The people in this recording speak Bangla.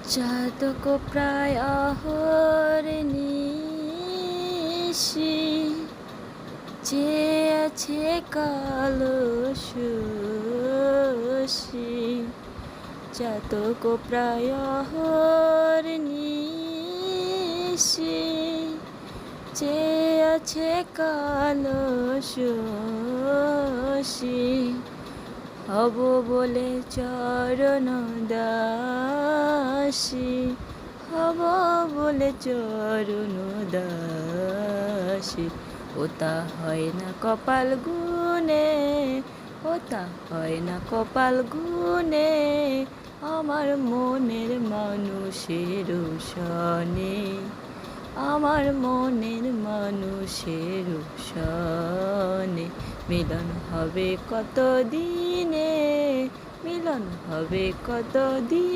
চাতক প্রায় অহর্নিশি চেয়ে আছে কালো শশী। চাতক প্রায় অহর্নিশি চেয়ে আছে কালো শশী। হব বলে চরণ দাসী, হব বলে চরণ দাসী। ওটা হয় না কপাল গুনে, ওটা হয় না কপাল গুনে, আমার মনের মানুষের সনে, আমার মনের মানুষের সনে। মিলন হবে কত দিনে, মিলন হবে কত দিন।